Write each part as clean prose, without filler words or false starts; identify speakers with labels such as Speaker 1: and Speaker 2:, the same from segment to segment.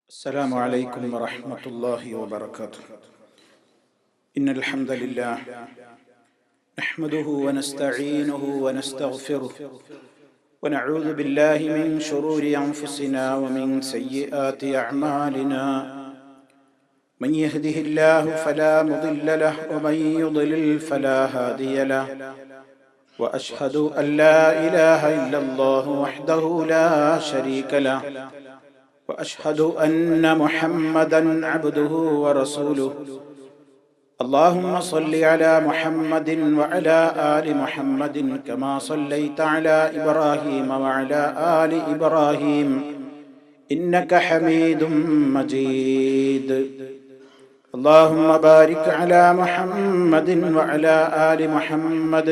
Speaker 1: السلام عليكم ورحمة الله وبركاته. إن الحمد لله نحمده ونستعينه ونستغفره ونعوذ بالله من شرور أنفسنا ومن سيئات أعمالنا. من يهده الله فلا مضل له ومن يضلل فلا هادي له. وأشهد أن لا إله إلا الله وحده لا شريك له. وأشهد أن محمدًا عبده ورسوله. اللهم صل على محمد وعلى آل محمد كما صليت على إبراهيم وعلى آل إبراهيم إنك حميد مجيد. اللهم بارك على محمد وعلى آل محمد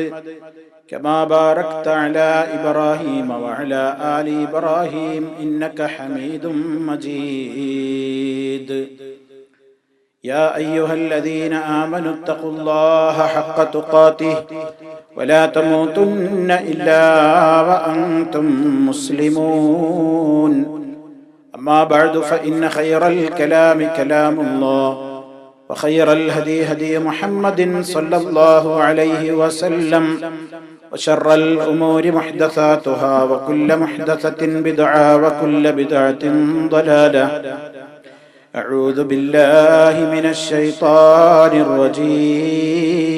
Speaker 1: كما باركت على إبراهيم وعلى آل إبراهيم إنك حميد مجيد. يا أيها الذين آمنوا اتقوا الله حق تقاته ولا تموتن إلا وأنتم مسلمون. أما بعد فإن خير الكلام كلام الله وخير الهدي هدي محمد صلى الله عليه وسلم وشر الأمور محدثاتها وكل محدثة بدعة وكل بدعة ضلالة. أعوذ بالله من الشيطان الرجيم.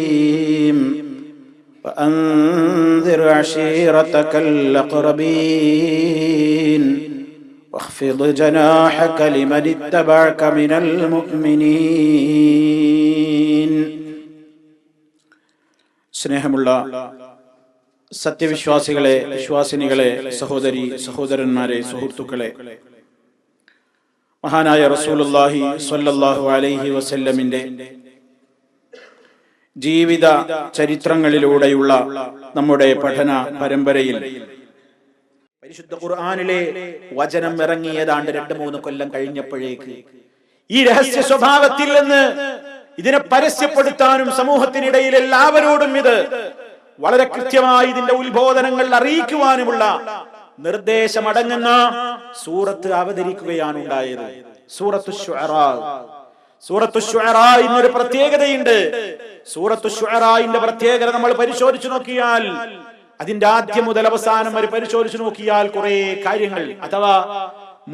Speaker 1: وأنذر عشيرتك الأقربين واخفض جناحك لمن اتبعك من المؤمنين. സ്നേഹമുള്ള സത്യവിശ്വാസികളെ, വിശ്വാസിനികളെ, സഹോദരി സഹോദരന്മാരെ, സുഹൃത്തുക്കളെ, മഹാനായ റസൂലുള്ളാഹി സ്വല്ലല്ലാഹു അലൈഹി വസല്ലമിന്റെ ജീവിത ചരിത്രങ്ങളിലൂടെയുള്ള നമ്മുടെ പഠന പരമ്പരയിൽ പരിശുദ്ധ ഖുർആനിലെ വചനം ഇറങ്ങിയതാണ്ട് 2-3 കൊല്ലം കഴിഞ്ഞപ്പോഴേക്ക് ഈ രഹസ്യ സ്വഭാവത്തിൽ നിന്ന് ഇതിനെ പരസ്യപ്പെടുത്താനും സമൂഹത്തിനിടയിൽ എല്ലാവരോടും ഇത് വളരെ കൃത്യമായി ഇതിന്റെ ഉത്ബോധനങ്ങൾ അറിയിക്കുവാനുമുള്ള നിർദ്ദേശമടങ്ങുന്ന സൂറത്ത് അവതരിക്കുകയാണ് ഉണ്ടായത്. സൂറത്തു ശുഅറാ. സൂറത്തു ശുഅറാഇനൊരു പ്രത്യേകതയുണ്ട്. സൂറത്തു ശുഅറാഇന്റെ പ്രത്യേകത നമ്മൾ പരിശോധിച്ചു നോക്കിയാൽ, അതിന്റെ ആദ്യം മുതൽ അവസാനം വരെ പരിശോധിച്ചു നോക്കിയാൽ കുറെ കാര്യങ്ങൾ, അഥവാ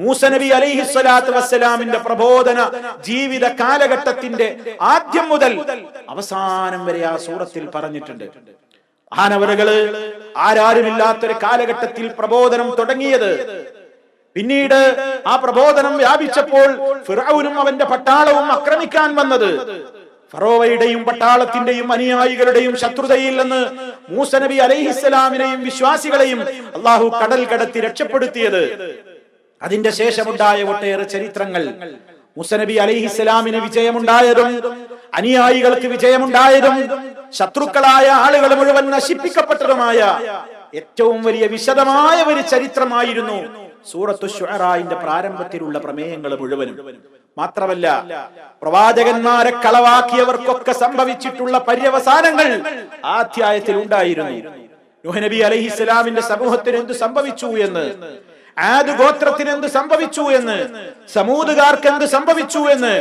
Speaker 1: മൂസ നബി അലൈഹിസ്സലാത്തു വസ്സലാമിന്റെ പ്രബോധന ജീവിത കാലഘട്ടത്തിന്റെ ആദ്യം മുതൽ അവസാനം വരെ ആ സൂറത്തിൽ പറഞ്ഞിട്ടുണ്ട്. മഹാനവറുകള് ആരാരുമില്ലാത്തൊരു കാലഘട്ടത്തിൽ പ്രബോധനം തുടങ്ങിയത്, പിന്നീട് ആ പ്രബോധനം വ്യാപിച്ചപ്പോൾ ഫിർഔനും അവന്റെ പട്ടാളവും ആക്രമിക്കാൻ വന്നത്, ഫറോവയുടെയും പട്ടാളത്തിന്റെയും അനുയായികളുടെയും ശത്രുതയിൽ നിന്ന് മൂസ നബി അലൈഹിസ്സലാമിനെയും വിശ്വാസികളെയും അള്ളാഹു കടൽ കടത്തി രക്ഷപ്പെടുത്തിയത്, അതിന്റെ ശേഷമുണ്ടായ ഒട്ടേറെ ചരിത്രങ്ങൾ, മൂസ നബി അലൈഹിസ്സലാമിന് വിജയമുണ്ടായതും അനുയായികൾക്ക് വിജയമുണ്ടായതും ശത്രുക്കളായ ആളുകൾ മുഴുവൻ നശിപ്പിക്കപ്പെട്ടതുമായ ഏറ്റവും വലിയ വിശദമായ ഒരു ചരിത്രമായിരുന്നു സൂറത്തു ശുഅറാഇന്റെ പ്രാരംഭത്തിലുള്ള പ്രമേയങ്ങൾ മുഴുവനും. മാത്രമല്ല, പ്രവാചകന്മാരെ കളവാക്കിയവർക്കൊക്കെ സംഭവിച്ചിട്ടുള്ള പര്യവസാനങ്ങൾ ആ അധ്യായത്തിൽ ഉണ്ടായിരുന്നു. നൂഹ് നബി അലൈഹിസ്സലാമിന്റെ സമൂഹത്തിന് എന്ത് സംഭവിച്ചു എന്ന്, ആദ് ഗോത്രത്തിന് എന്ത് സംഭവിച്ചു എന്ന്, സമൂദുകാർക്ക് എന്ത് സംഭവിച്ചു എന്ന്,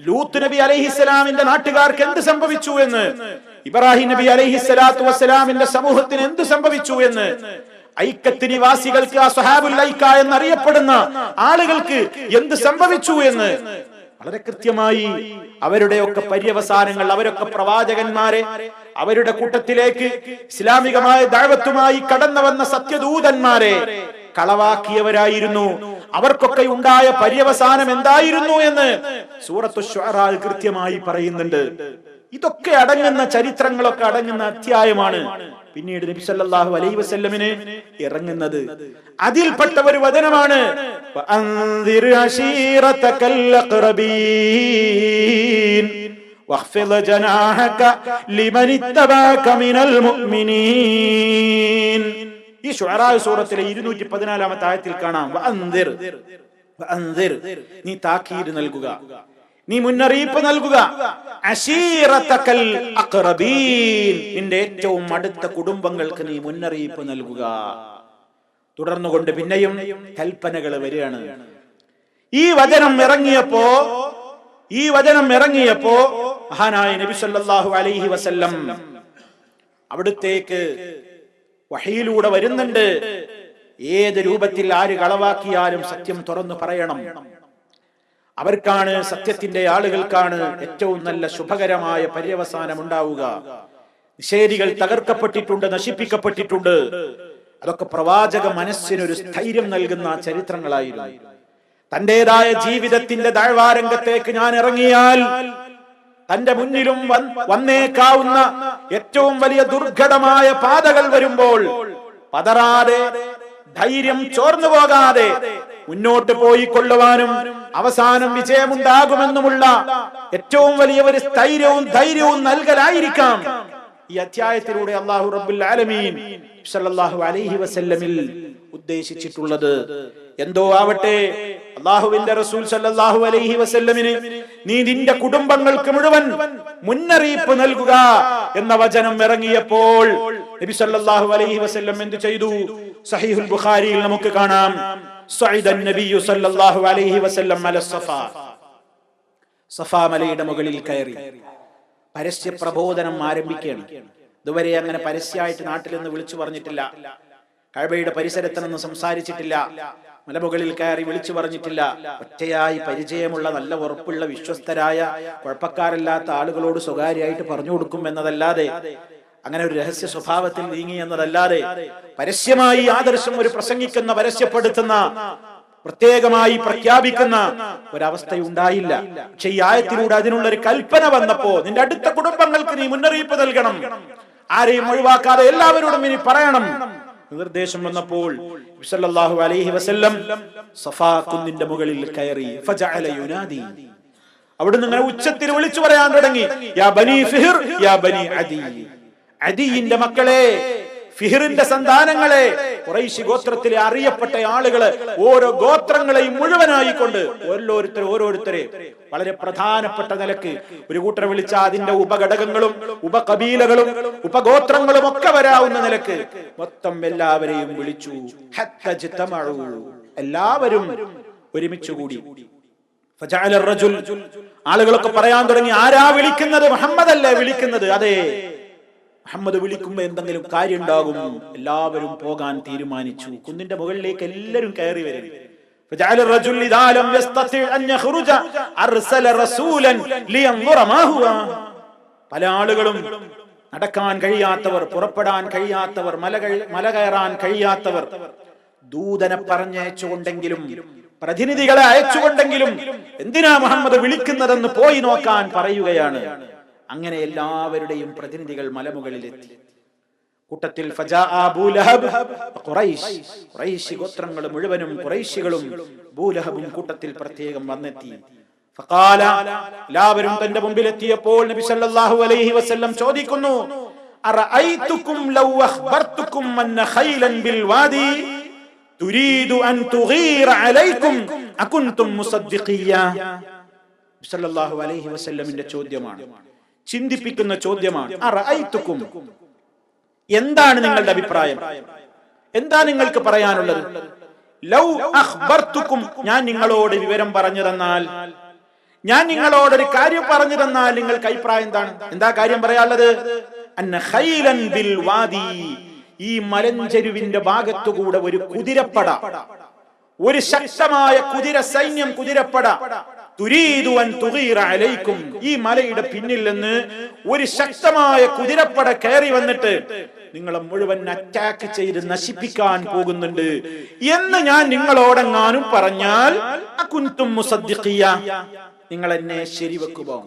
Speaker 1: ലൂത്ത് നബി അലൈഹിസ്സലാമിന്റെ നാട്ടുകാർക്ക് എന്ത് സംഭവിച്ചു എന്ന്, ഇബ്രാഹിം നബി അലൈഹിസ്സലാത്തു വസ്സലാമിന്റെ സമൂഹത്തിന് എന്ത് സംഭവിച്ചു എന്ന്, ഐക്കത്ത് നിവാസികൾക്ക്, അസ്ഹാബുൽ ഐക്ക എന്നറിയപ്പെടുന്ന ആളുകൾക്ക് എന്ത് സംഭവിച്ചു എന്ന് വളരെ കൃത്യമായി അവരുടെയൊക്കെ പര്യവസാനങ്ങൾ, അവരൊക്കെ പ്രവാചകന്മാരെ അവരുടെ കൂട്ടത്തിലേക്ക് ഇസ്ലാമികമായ ദഅവത്തുമായി കടന്നു വന്ന സത്യദൂതന്മാരെ കളവാക്കിയവരായിരുന്നു. അവർക്കൊക്കെ ഉണ്ടായ പര്യവസാനം എന്തായിരുന്നു എന്ന് സൂറത്തു ശുഅറാ കൃത്യമായി പറയുന്നുണ്ട്. ഇതൊക്കെ അടങ്ങുന്ന ചരിത്രങ്ങളൊക്കെ അടങ്ങുന്ന അധ്യായമാണ് പിന്നീട് നബി സല്ലല്ലാഹു അലൈഹി വസല്ലമിന് ഇറങ്ങുന്നത്. അതിൽപ്പെട്ട ഒരു വചനമാണ് വഅൻദിർ അശീറതകൽ അഖ്റബീൻ വഖ്ഫിദ് ജനാഹക ലിമൻ ഇത്തബഅക മിനൽ മുഅ്മിനീൻ. ഈ ശുഅറാ സൂറത്തിലെ 214-ാമത്തെ ആയത്തിൽ കാണാം വഅൻദിർ, വഅൻദിർ, നീ താക്കീത് നൽകുക, നീ മുന്നറിയിപ്പ് നൽകുക, അശീറതകൽ അഖ്റബീൻ, നിന്റെ ഏറ്റവും അടുത്ത കുടുംബങ്ങൾക്ക് നീ മുന്നറിയിപ്പ് നൽകുക. തുടർന്നുകൊണ്ട് പിന്നെയും കൽപ്പനകൾ വരികയാണ്. ഈ വചനം ഇറങ്ങിയപ്പോ മഹാനായ നബി സല്ലല്ലാഹു അലൈഹി വസല്ലം അവിടുത്തേക്ക് വഹയിലൂടെ വരുന്നുണ്ട്. ഏത് രൂപത്തിൽ ആര് കളവാക്കിയാലും സത്യം തുറന്നു പറയണം. അവർക്കാണ്, സത്യത്തിന്റെ ആളുകൾക്കാണ് ഏറ്റവും നല്ല ശുഭകരമായ പര്യവസാനം ഉണ്ടാവുക. നിഷേധികൾ തകർക്കപ്പെട്ടിട്ടുണ്ട്, നശിപ്പിക്കപ്പെട്ടിട്ടുണ്ട്. അതൊക്കെ പ്രവാചക മനസ്സിനൊരു സ്ഥൈര്യം നൽകുന്ന ചരിത്രങ്ങളായിരുന്നു. തന്റേതായ ജീവിതത്തിന്റെ താഴ്വാരംഗത്തേക്ക് ഞാൻ ഇറങ്ങിയാൽ തന്റെ മുന്നിലും വന്നേക്കാവുന്ന ഏറ്റവും വലിയ ദുർഘടമായ പാതകൾ വരുമ്പോൾ പതറാതെ, ധൈര്യം ചോർന്നു പോകാതെ മുന്നോട്ട് പോയി കൊള്ളുവാനും അവസാനം വിജയമുണ്ടാകുമെന്നുമുള്ള ഏറ്റവും വലിയ ഒരു സ്ഥൈര്യവും ധൈര്യവും നൽകലായിരിക്കാം ഈ അധ്യായത്തിലൂടെ അല്ലാഹു റബ്ബുൽ ആലമീൻ സല്ലല്ലാഹു അലൈഹി വസല്ലമിൽ ഉദ്ദേശിച്ചിട്ടുള്ളത്. എന്തോ ആവട്ടെ, അല്ലാഹുവിന്റെ റസൂൽ സല്ലല്ലാഹു അലൈഹി വസല്ലമിന് നീ നിന്റെ കുടുംബങ്ങൾക്ക് മുഴുവൻ മുന്നറിയിപ്പ് നൽകുക എന്ന വചനം ഇറങ്ങിയപ്പോൾ നബി സല്ലല്ലാഹു അലൈഹി വസല്ലം എന്തു ചെയ്തു? സഹീഹുൽ ബുഖാരിയിൽ നമുക്ക് കാണാം, സഅദൻ നബിയ്യു സല്ലല്ലാഹു അലൈഹി വസല്ലം അല സഫാ മലയുടെ മുകളിൽ കയറി പരസ്യ പ്രബോധനം ആരംഭിക്കുകയാണ്. ഇതുവരെ അങ്ങനെ പരസ്യമായിട്ട് നാട്ടിൽ നിന്ന് വിളിച്ചു പറഞ്ഞിട്ടില്ല. കഅബയുടെ പരിസരത്ത് നിന്ന് സംസാരിച്ചിട്ടില്ല. മലമുകളിൽ കയറി വിളിച്ചു പറഞ്ഞിട്ടില്ല. ഒറ്റയായി പരിചയമുള്ള, നല്ല ഉറപ്പുള്ള, വിശ്വസ്തരായ, കുഴപ്പക്കാരല്ലാത്ത ആളുകളോട് സ്വകാര്യമായിട്ട് പറഞ്ഞു കൊടുക്കും എന്നതല്ലാതെ, അങ്ങനെ ഒരു രഹസ്യ സ്വഭാവത്തിൽ നീങ്ങി എന്നതല്ലാതെ, പരസ്യമായി ആദർശം ഒരു പ്രസംഗിക്കുന്ന, പരസ്യപ്പെടുത്തുന്ന, പ്രത്യേകമായി പ്രഖ്യാപിക്കുന്ന ഒരവസ്ഥയുണ്ടായില്ല. പക്ഷെ ഈ ആയത്തിലൂടെ അതിനുള്ള ഒരു കൽപ്പന വന്നപ്പോ, നിന്റെ അടുത്ത കുടുംബങ്ങൾക്ക് നീ മുന്നറിയിപ്പ് നൽകണം, ആരെയും ഒഴിവാക്കാതെ എല്ലാവരോടും ഇനി പറയണം നിർദ്ദേശം വന്നപ്പോൾ സല്ലല്ലാഹു അലൈഹി വസല്ലം സഫാ കുന്നിന്റെ മുകളിൽ കയറി ഫജഅല യുനാദി. അവിടുന്ന് ഇങ്ങനെ ഉച്ചത്തിൽ വിളിച്ചു പറയാൻ തുടങ്ങി, യാ ബനി ഫിഹ്ർ, യാ ബനി അദി. അദിയുടെ മക്കളെ, ഫിഹ്റിന്റെ സന്താനങ്ങളെ, ഖുറൈശി ഗോത്രത്തിലെ അറിയപ്പെട്ട ആളുകള്, ഓരോ ഗോത്രങ്ങളെയും മുഴുവനായിക്കൊണ്ട് ഓരോരുത്തരെ വളരെ പ്രധാനപ്പെട്ട നിലക്ക് ഒരു കൂട്ടരെ വിളിച്ച അതിന്റെ ഉപഘടകങ്ങളും ഉപകബീലകളും ഉപഗോത്രങ്ങളും ഒക്കെ വരാവുന്ന നിലക്ക് മൊത്തം എല്ലാവരെയും വിളിച്ചു. എല്ലാവരും ഒരുമിച്ചുകൂടി. ആളുകളൊക്കെ പറയാൻ തുടങ്ങി, ആരാ വിളിക്കുന്നത്? മുഹമ്മദ് അല്ലേ വിളിക്കുന്നത്? അതെ, മുഹമ്മദ് വിളിക്കുമ്പോ എന്തെങ്കിലും കാര്യം ഉണ്ടാകും. എല്ലാവരും പോകാൻ തീരുമാനിച്ചു. കുന്നിന്റെ മുകളിലേക്ക് എല്ലാവരും കയറി വരും. പല ആളുകളും നടക്കാൻ കഴിയാത്തവർ, പുറപ്പെടാൻ കഴിയാത്തവർ, മല കയറാൻ കഴിയാത്തവർ ദൂതനെ പറഞ്ഞയച്ചുകൊണ്ടെങ്കിലും, പ്രതിനിധികളെ അയച്ചുകൊണ്ടെങ്കിലും എന്തിനാ മുഹമ്മദ് വിളിക്കുന്നതെന്ന് പോയി നോക്കാൻ പറയുകയാണ്. അങ്ങനെ എല്ലാവരുടെയും പ്രതിനിധികൾ മലമുകളിലെത്തി. കൂട്ടത്തിൽ ഖുറൈശി ഗോത്രങ്ങൾ മുഴുവനും, ഖുറൈശികളും അബൂലഹബും കൂട്ടത്തിൽ പ്രത്യേകം വന്നെത്തി. ഫഖാല, എല്ലാവരും തന്റെ മുമ്പിലെത്തിയപ്പോൾ നബി സല്ലല്ലാഹു അലൈഹി വസല്ലം ചോദിക്കുന്നു, അറഅയ്തുകും ലൗ അഖ്ബർതുകും അന്ന ഖൈലൻ ബിൽ വാദി തുരീദു അൻ തുഗീറ അലൈക്കും അകുൻതും മുസദ്ദിഖിയ. സല്ലല്ലാഹു അലൈഹി വസല്ലമിന്റെ ചോദ്യമാണ്, ചിന്തിപ്പിക്കുന്ന ചോദ്യമാണ്. അറഅയ്തുകും, എന്താണ് നിങ്ങളുടെ അഭിപ്രായം? എന്താ നിങ്ങൾക്ക് പറയാനുള്ളത്? ലൗ അഖ്ബർതുകും, ഞാൻ നിങ്ങളോട് വിവരം പറഞ്ഞു തന്നാൽ, ഞാൻ നിങ്ങളോടൊരു കാര്യം പറഞ്ഞു തന്നാൽ നിങ്ങൾക്ക് അഭിപ്രായം എന്താണ്? എന്താ കാര്യം പറയാനുള്ളത്? അന്ന ഖൈലൻ ബിൽ വാദി, ഈ മലഞ്ചെരുവിന്റെ ഭാഗത്തുകൂടെ ഒരു കുതിരപ്പട, ഒരു ശക്തമായ കുതിര സൈന്യം, കുതിരപ്പട, തുരീദു അൻ തുഗീറ അലൈക്കും, ഈ മലയുടെ പിന്നിൽ നിന്ന് ഒരു ശക്തമായ കുതിരപ്പട കയറി വന്നിട്ട് നിങ്ങളെ മുഴുവൻ അറ്റാക്ക് ചെയ്ത് നശിപ്പിക്കാൻ പോകുന്നുണ്ട് എന്ന് ഞാൻ നിങ്ങളോടെങ്ങാനും പറഞ്ഞാൽ അകുൻതും മുസദ്ദിഖിയ, നിങ്ങൾ എന്നെ ശരിവെക്കുമോ?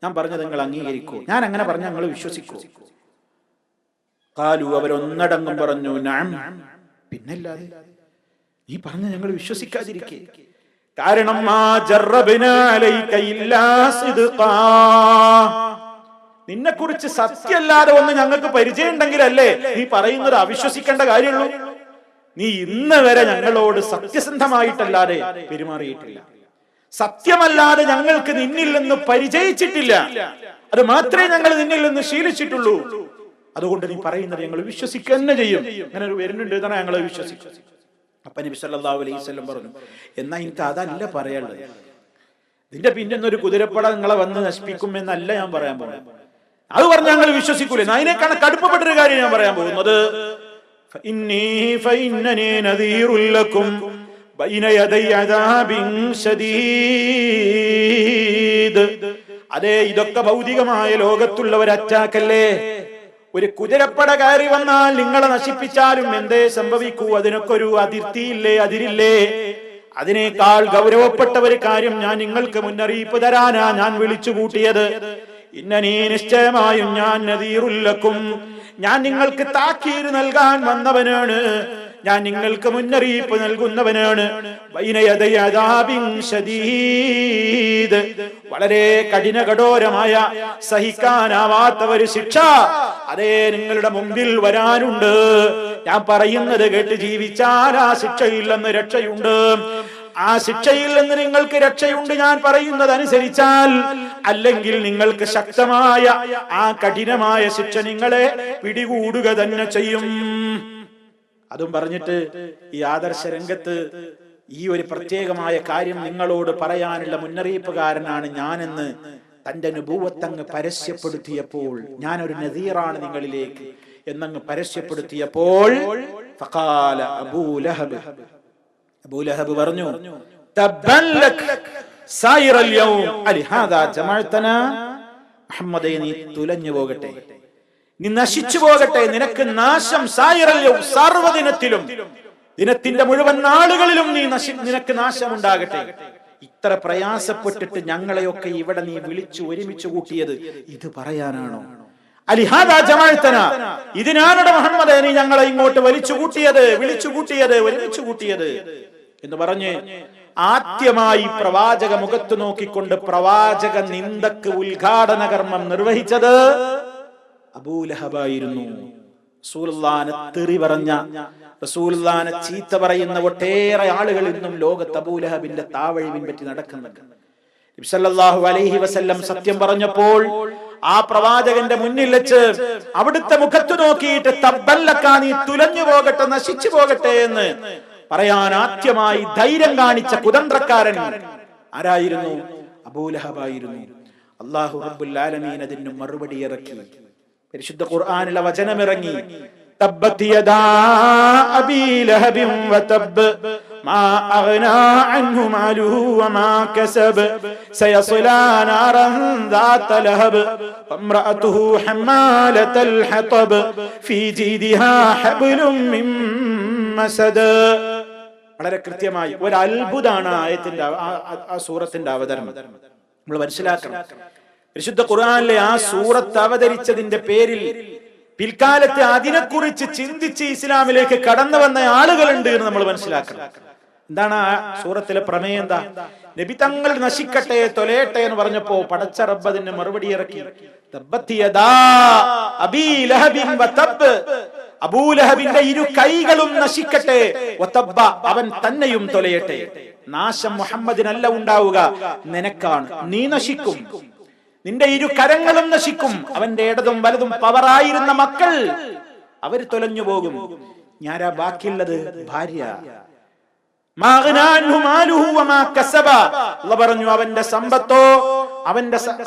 Speaker 1: ഞാൻ പറഞ്ഞത് നിങ്ങൾ അംഗീകരിക്കൂ? ഞാൻ അങ്ങനെ പറഞ്ഞാൽ നിങ്ങൾ വിശ്വസിക്കൂ? ഖാലു, അവരൊന്നടങ്കം പറഞ്ഞു, നഅം, പിന്നല്ലാതെ, നീ പറഞ്ഞ ഞങ്ങൾ വിശ്വസിക്കാതിരിക്കേ? കാരണം നിന്നെ കുറിച്ച് സത്യമല്ലാതെ ഒന്ന് ഞങ്ങൾക്ക് പരിചയം ഉണ്ടെങ്കിലല്ലേ നീ പറയുന്നത് അവിശ്വസിക്കേണ്ട കാര്യമുള്ളൂ. നീ ഇന്ന് വരെ ഞങ്ങളോട് സത്യസന്ധമായിട്ടല്ലാതെ പെരുമാറിയിട്ടില്ല. സത്യമല്ലാതെ ഞങ്ങൾക്ക് നിന്നിൽ നിന്ന് പരിചയിച്ചിട്ടില്ല. അത് മാത്രമേ ഞങ്ങൾ നിന്നിൽ നിന്ന് ശീലിച്ചിട്ടുള്ളൂ. അതുകൊണ്ട് നീ പറയുന്നത് ഞങ്ങൾ വിശ്വസിക്കുക തന്നെ ചെയ്യും. അങ്ങനെ ഒരു വരുന്നുണ്ട്, എന്നാണ് ഞങ്ങൾ വിശ്വസിക്കും. അപ്പൊ നബി സല്ലല്ലാഹു അലൈഹി വസല്ലം പറഞ്ഞു, എന്നാ എനിക്ക് അതല്ല പറയാനുള്ളത്. ഇതിന്റെ പിന്നെ ഒരു കുതിരപ്പട നിങ്ങളെ വന്ന് നശിപ്പിക്കുമെന്നല്ല ഞാൻ പറയാൻ പോകുന്നത്. അത് പറഞ്ഞാൽ ഞങ്ങൾ വിശ്വസിക്കൂലേ? അതിനേക്കാൾ കടുപ്പപ്പെട്ടൊരു കാര്യം ഞാൻ പറയാൻ പോകുന്നത്. ഫഇന്നനീ നദീറുൽ ലക്കും ബൈന യദൈ അദാബിൻ ശദീദ്. അതേ, ഇതൊക്കെ ഭൗതികമായ ലോകത്തുള്ള ഒരു അറ്റാക്കല്ലേ. ഒരു കുതിരപ്പട കയറി വന്നാൽ നിങ്ങളെ നശിപ്പിച്ചാലും എന്തേ സംഭവിക്കൂ? അതിനൊക്കെ ഒരു അതിർത്തിയില്ലേ, അതിരില്ലേ? അതിനേക്കാൾ ഗൗരവപ്പെട്ട ഒരു കാര്യം ഞാൻ നിങ്ങൾക്ക് മുന്നറിയിപ്പ് തരാനാ ഞാൻ വിളിച്ചു കൂട്ടിയത്. ഇന്നനീ, നിശ്ചയമായും ഞാൻ നദീറുൽ ലക്കും, ഞാൻ നിങ്ങൾക്ക് താക്കീത് നൽകാൻ വന്നവനാണ്, ഞാൻ നിങ്ങൾക്ക് മുന്നറിയിപ്പ് നൽകുന്നവനാണ്. ബൈന യദൈ അദാബിൻ ശദീദ്, വളരെ കഠിനകഠോരമായ സഹിക്കാനാവാത്ത ഒരു ശിക്ഷ അതേ നിങ്ങളുടെ മുമ്പിൽ വരാനുണ്ട്. ഞാൻ പറയുന്നത് കേട്ട് ജീവിച്ചാൽ ആ ശിക്ഷയിൽ നിന്ന് രക്ഷയുണ്ട്. ആ ശിക്ഷയിൽ നിന്ന് നിങ്ങൾക്ക് രക്ഷയുണ്ട് ഞാൻ പറയുന്നത് അനുസരിച്ചാൽ. അല്ലെങ്കിൽ നിങ്ങൾക്ക് ശക്തമായ ആ കഠിനമായ ശിക്ഷ നിങ്ങളെ പിടികൂടുക തന്നെ ചെയ്യും. അതും പറഞ്ഞിട്ട് ഈ ആദർശ രംഗത്ത് ഈ ഒരു പ്രത്യേകമായ കാര്യം നിങ്ങളോട് പറയാനുള്ള മുന്നറിയിപ്പുകാരനാണ് ഞാനെന്ന് തന്റെ നുബുവത്തങ്ങ് പരസ്യപ്പെടുത്തിയപ്പോൾ, ഞാനൊരു നദീറാണ് നിങ്ങളിലേക്ക് എന്നങ്ങ് പരസ്യപ്പെടുത്തിയപ്പോൾ, ഫഖാല അബൂ ലഹബ് പറഞ്ഞു, തബ്ബൻ ലക് സായിറൽ യൗം അലിഹാദാ ജമഅതനാ. മുഹമ്മദേ, നീ തുലഞ്ഞു പോകട്ടെ, നീ നശിച്ചു പോകട്ടെ, നിനക്ക് നാശം. സായിറൽ യൗം, സർവ്വദിനത്തിലും, ദിനത്തിന്റെ മുഴുവൻ നാളുകളിലും നിനക്ക് നാശമുണ്ടാകട്ടെ. ഇത്ര പ്രയാസപ്പെട്ടിട്ട് ഞങ്ങളെയൊക്കെ ഇവിടെ നീ വിളിച്ചു ഒരുമിച്ച് കൂട്ടിയത് ഇത് പറയാനാണോ? അലിഹാദാ ജമഅതനാ, ഇതിനാണ് മുഹമ്മദേ നീ ഞങ്ങളെ ഇങ്ങോട്ട് വിളിച്ചു കൂട്ടിയത് ഒരുമിച്ച് കൂട്ടിയത് എന്ന് പറഞ്ഞ് ആദ്യമായി പ്രവാചക മുഖത്ത് നോക്കിക്കൊണ്ട് പ്രവാചക നിന്ദക്ക് ഉദ്ഘാടന കർമ്മം നിർവഹിച്ചത് അബൂ ലഹബായിരുന്നു. റസൂലുള്ളാഹിനെ തെറി പറഞ്ഞ, റസൂലുള്ളാഹിനെ ചീത്ത പറയുന്ന ഒട്ടേറെ ആളുകൾ ഇന്നും ലോകത്ത് അബൂ ലഹബിന്റെ താവഴി പിൻപറ്റി നടക്കുന്നുണ്ട്. നബി സല്ലല്ലാഹു അലൈഹി വസല്ലം സത്യം പറഞ്ഞപ്പോൾ ആ പ്രവാചകന്റെ മുന്നിൽ വെച്ച് അവിടുത്തെ മുഖത്ത് നോക്കിയിട്ട് തബ്ബൻ ലക, നീ തുലഞ്ഞു പോകട്ടെ, നശിച്ചു പോകട്ടെ എന്ന് പറയാൻ ആദ്യമായി ധൈര്യം കാണിച്ച കുതന്ത്രക്കാരൻ ആരായിരുന്നു? അബൂ ലഹബായിരുന്നു. അല്ലാഹു റബ്ബുൽ ആലമീൻ അതിന് മറുപടി ഇറക്കി. പരിശുദ്ധ ഖുർആനിലെ വചനം ഇറങ്ങി, തബ്ബത് യദാ അബീ ലഹബിൻ വതബ് മാ അഗ്നാ അൻഹു മാലുഹു വമാ കസബ് സയസ്ലാ നാറൻ ദാത ലഹബ് വംറഅതുഹു ഹമ്മാലതൽ ഹതബ് ഫീ ജീദിഹാ ഹബ്ലും മിൻ മസദ്. വളരെ കൃത്യമായി ഒരു അത്ഭുതമാണ് ആയത്തിന്റെ ആ സൂറത്തിന്റെ അവതരണം. നമ്മൾ മനസ്സിലാക്കണം, പരിശുദ്ധ ഖുർആനിലെ ആ സൂറത്ത് അവതരിച്ചതിന്റെ പേരിൽ പിൽക്കാലത്ത് അതിനെക്കുറിച്ച് ചിന്തിച്ച് ഇസ്ലാമിലേക്ക് കടന്നു വന്ന ആളുകളുണ്ട് എന്ന് നമ്മൾ മനസ്സിലാക്കണം. എന്താണ് ആ സൂറത്തിലെ പ്രമേയം? എന്താ? നബി തങ്ങൾ നശിക്കട്ടെ, തൊലയട്ടെ എന്ന് പറഞ്ഞപ്പോ പടച്ച റബ്ബ് അതിന് മറുപടി ഇറക്കി, തബ്ബത് യദാ അബീ ലഹബിൻ വതബ്, അബൂ ലഹബിന്റെ ഇരു കൈകളും നശിക്കട്ടെ, വതബ്ബ, അവൻ തന്നെയും തൊലയട്ടെ. നാശം മുഹമ്മദിനല്ല ഉണ്ടാവുക, നിനക്കാണ്. നീ നശിക്കും, നിന്റെ ഇരു കരങ്ങളും നശിക്കും. അവന്റെ ഇടതും വലതും പവറായിരുന്ന മക്കൾ അവര് തൊലഞ്ഞു പോകും. ഞാനാ ബാക്കിയുള്ളത്? ഭാര്യ. പറഞ്ഞു, അവന്റെ സമ്പത്തോ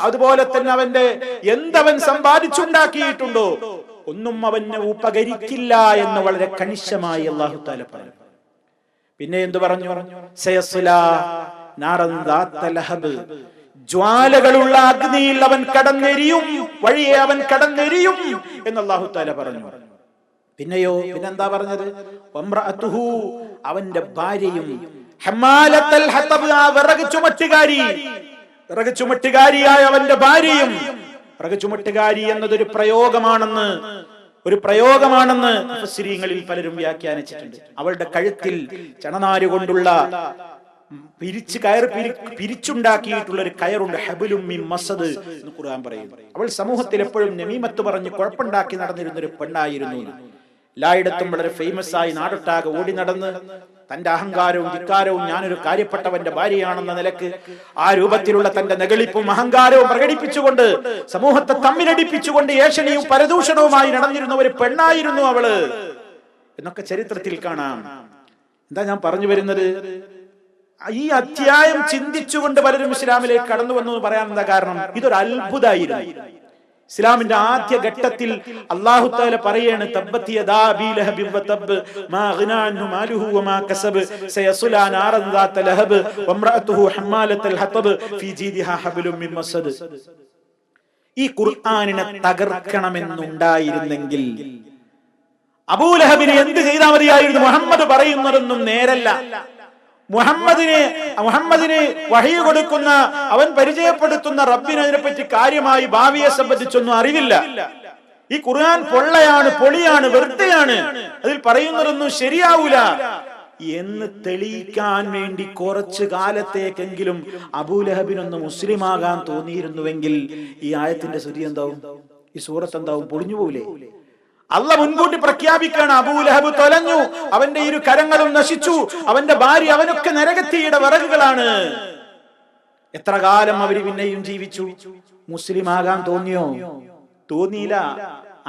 Speaker 1: അതുപോലെ തന്നെ അവന്റെ എന്തവൻ സമ്പാദിച്ചുണ്ടാക്കിയിട്ടുണ്ടോ ഒന്നും അവന് ഉപകരിക്കില്ല എന്ന് വളരെ കണിശമായി അല്ലാഹു തആല പറഞ്ഞു. പിന്നെ എന്തു പറഞ്ഞു? സയസ്ലാ നാറൻ ദാത ലഹബ്, ജ്വാലകളുള്ള അഗ്നിയിൽ അവൻ കടന്നെരിയും, വഴിയെ അവൻ കടന്നെരിയും എന്ന് അല്ലാഹു തആല പറഞ്ഞു. പിന്നെയോ, പിന്നെന്താ പറഞ്ഞത്? വംറഅതുഹു, അവന്റെ ഭാര്യയും, ഹമ്മാലത്തൽ ഹതബ്, ആ വിറക് ചുമട്ടുകാരിയായ അവന്റെ ഭാര്യയും. വിറക് ചുമട്ടുകാരി എന്നതൊരു പ്രയോഗമാണെന്ന് മുഫസ്സിരീങ്ങളിൽ പലരും വ്യാഖ്യാനിച്ചിട്ടുണ്ട്. അവളുടെ കഴുത്തിൽ ചണനാര് കൊണ്ടുള്ള പിരിച്ചുണ്ടാക്കിയിട്ടുള്ള ഒരു കയറുണ്ട്, ഹബ്ലും മിൻ മസദ് എന്ന് ഖുർആൻ പറയുന്നു. അവൾ സമൂഹത്തിൽ എപ്പോഴും നമീമത്ത് പറഞ്ഞ് കുഴപ്പമുണ്ടാക്കി നടന്നിരുന്ന ഒരു പെണ്ണായിരുന്നു. എല്ലായിടത്തും വളരെ ഫേമസ് ആയി നാടൊട്ടാകെ ഓടി നടന്ന് തന്റെ അഹങ്കാരവും ധിക്കാരവും, ഞാനൊരു കാര്യപ്പെട്ടവന്റെ ഭാര്യയാണെന്ന നിലക്ക് ആ രൂപത്തിലുള്ള തന്റെ നെകളിപ്പും അഹങ്കാരവും പ്രകടിപ്പിച്ചുകൊണ്ട് സമൂഹത്തെ തമ്മിലടിപ്പിച്ചുകൊണ്ട് ഏഷണിയും പരദൂഷണവുമായി നടന്നിരുന്ന ഒരു പെണ്ണായിരുന്നു അവള് എന്നൊക്കെ ചരിത്രത്തിൽ കാണാം. എന്താ ഞാൻ പറഞ്ഞു വരുന്നത്? ഈ അധ്യായം ചിന്തിച്ചുകൊണ്ട് പലരും ഇസ്ലാമിലേക്ക് കടന്നു വന്നു എന്ന് പറയാൻ എന്താ കാരണം? ഇതൊരു അത്ഭുതമായിരുന്നു. ഇസ്ലാമിന്റെ ആദ്യ ഘട്ടത്തിൽ അല്ലാഹു തആല പറയാണ്, തബ്ബത് യദാ അബീ ലഹബ് വതബ് മാ ഗനാ അൻഹു മാലുഹു വമാ കസബ് സയസ്ലാ നാറൻ ദാത ലഹബ് വംറഅതുഹു ഹമ്മാലത്തുൽ ഹതബ് ഫീ ജീദിഹാ ഹബ്ലും മിൻ മസദ്. ഈ ഖുർആനിനെ തകർക്കണമെന്നുണ്ടായിരുന്നെങ്കിൽ അബൂലഹബിനെ എന്ത് ചെയ്താൽ മതിയായിരുന്നു? മുഹമ്മദ് പറയുന്നതൊന്നും നേരല്ല. മുഹമ്മദിന് വഹി കൊടുക്കുന്ന, അവൻ പരിചയപ്പെടുത്തുന്ന റബ്ബിനെ അതിനെപ്പറ്റി കാര്യമായി ഭാവിയെ സംബന്ധിച്ചൊന്നും അറിവില്ല. ഈ ഖുർആൻ പൊള്ളയാണ്, പൊളിയാണ്, വെറുതെയാണ്, അതിൽ പറയുന്നതൊന്നും ശരിയാവൂല എന്ന് തെളിയിക്കാൻ വേണ്ടി കുറച്ചു കാലത്തേക്കെങ്കിലും അബൂലഹബിനൊന്ന് മുസ്ലിമാകാൻ തോന്നിയിരുന്നുവെങ്കിൽ ഈ ആയത്തിന്റെ സ്ഥിതി എന്താവും? ഈ സൂറത്ത് എന്താവും? പൊളിഞ്ഞു പോവില്ലേ? അള്ള മുൻകൂട്ടി പ്രഖ്യാപിക്കാണ്, അബൂലഹബ് തൊലഞ്ഞു, അവന്റെ ഇരു കരങ്ങളും നശിച്ചു, അവന്റെ ഭാര്യ, അവനൊക്കെ നരകത്തിയുടെ വിറകുകളാണ്. എത്ര കാലം അവര് പിന്നെയും ജീവിച്ചു? മുസ്ലിമാകാൻ തോന്നിയോ? തോന്നിയില്ല.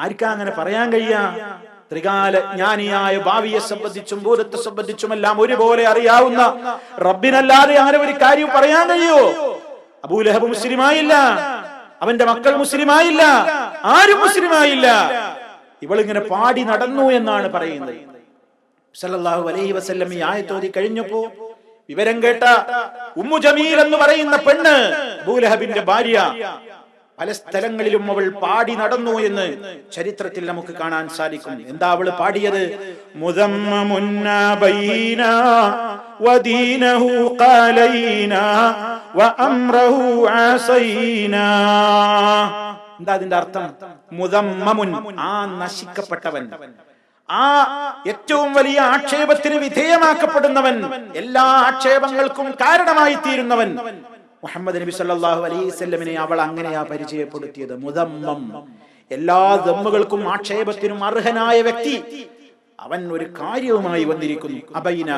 Speaker 1: ആർക്കാ അങ്ങനെ പറയാൻ കഴിയാ? ത്രികാല ജ്ഞാനിയായ ഭാവിയെ സംബന്ധിച്ചും ഭൂതത്തെ സംബന്ധിച്ചുമെല്ലാം ഒരുപോലെ അറിയാവുന്ന റബ്ബിനല്ലാതെ അങ്ങനെ ഒരു കാര്യം പറയാൻ കഴിയോ? അബൂലഹബ് മുസ്ലിമായില്ല, അവന്റെ മക്കൾ മുസ്ലിമായില്ല, ആരും മുസ്ലിമായില്ല. ഇവളിങ്ങനെ പാടി നടന്നു എന്നാണ് പറയുന്നത്. സല്ലല്ലാഹു അലൈഹി വസല്ലം ഈ ആയത്ത് ഓതി കഴിഞ്ഞപ്പോ വിവരം കേട്ട ഉമ്മു ജമീൽ എന്ന് പറയുന്ന പെണ്ണ്, അബൂലഹബിന്റെ ഭാര്യ, പല സ്ഥലങ്ങളിലും അവൾ പാടി നടന്നു എന്ന് ചരിത്രത്തിൽ നമുക്ക് കാണാൻ സാധിക്കും. എന്താ അവള് പാടിയത്? മുദമ്മമുന്ന ബൈനാ വദീനഹു ഖലൈനാ വഅംറഹു ആസൈനാ. എന്താ അതിന്റെ അർത്ഥം? മുദമ്മമുൻ, ആ നശിക്കപ്പെട്ടവൻ, ആ ഏറ്റവും വലിയ ആക്ഷേപത്തിന് വിധേയമാക്കപ്പെടുന്നവൻ, എല്ലാ ആക്ഷേപങ്ങൾക്കും കാരണമായി തീരുന്നവൻ മുഹമ്മദ് നബി സല്ലല്ലാഹു അലൈഹി വസല്ലമിനെ അവൾ അങ്ങനെയാ പരിചയപ്പെടുത്തിയത്. മുദമ്മം, എല്ലാ ദമ്മുകൾക്കും ആക്ഷേപത്തിനും അർഹനായ വ്യക്തി, അവൻ ഒരു കാര്യവുമായി വന്നിരിക്കുന്നു. അബൈന,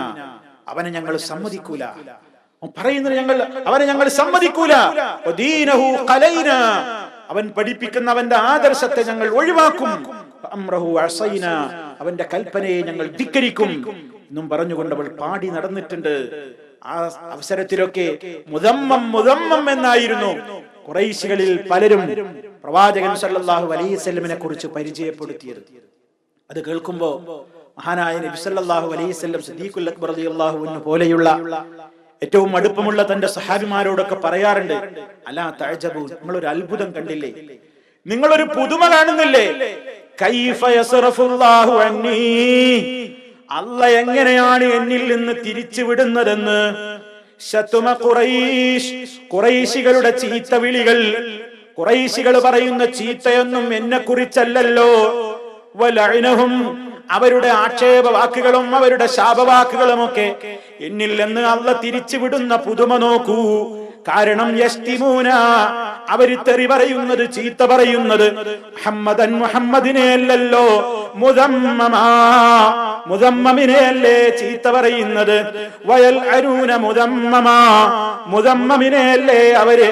Speaker 1: അവനെ ഞങ്ങൾ സമ്മതിക്കൂല, പറയുന്നത് അവനെ ഞങ്ങൾ സമ്മതിക്കൂല. വദീനഹു ഖലൈന, അവൻ പഠിപ്പിക്കുന്ന അവന്റെ ആദർശത്തെ ഞങ്ങൾ ഒഴിവാക്കും. അംറഹു അസൈന, അവന്റെ കൽപ്പനയെ ഞങ്ങൾ ധിക്കരിക്കും എന്നും പറഞ്ഞുകൊണ്ട് അവൾ പാടി നടന്നിട്ടുണ്ട്. ആ അവസരത്തിലൊക്കെ മുദമ്മം മുദമ്മം എന്നായിരുന്നു ഖുറൈശികളിൽ പലരും പ്രവാചകൻ സല്ലല്ലാഹു അലൈഹി വസല്ലമിനെ കുറിച്ച് പരിചയപ്പെടുത്തിയത്. അത് കേൾക്കുമ്പോ മഹാനായ നബി സല്ലല്ലാഹു അലൈഹി വസല്ലം സിദ്ദീഖുൽ അക്ബർ റളിയല്ലാഹു അൻഹു പോലെയുള്ള ഏറ്റവും അടുപ്പമുള്ള തന്റെ സഹാബിമാരോടൊക്കെ പറയാറുണ്ട്, അലാ തഅജബു, നിങ്ങളൊരു അത്ഭുതം കണ്ടില്ലേ, നിങ്ങളൊരു പുതുമ കാണുന്നില്ലേ? കൈഫ യസ്റഫുല്ലാഹു അന്നീ, അല്ലാഹ് എങ്ങനെയാണ് എന്നിൽ നിന്ന് തിരിച്ചു വിടുന്നതെന്ന്. ശതുമ ഖുറൈശ്, ഖുറൈശികളുടെ ചീത്ത വിളികൾ, ഖുറൈശികൾ പറയുന്ന ചീത്തയൊന്നും എന്നെ കുറിച്ചല്ലല്ലോ. വലഅനഹും, അവരുടെ ആക്ഷേപ വാക്കുകളും അവരുടെ ശാപവാക്കുകളുമൊക്കെ എന്നിൽ നിന്ന് അല്ലാഹ് തിരിച്ചു വിടുന്ന പുതുമ നോക്കൂ. കാരണം യസ്തിമൂന, അവര് തെറി പറയുന്നത്, ചീത്ത പറയുന്നത് മുഹമ്മദൻ, മുഹമ്മദിനെ അല്ലല്ലോ, മുദമ്മമാ, മുദമ്മമിനെ അല്ലേ ചീത്ത പറയുന്നത്. വയൽ അരൂന മുദമ്മമാ, മുദമ്മമിനെ അല്ലേ അവര്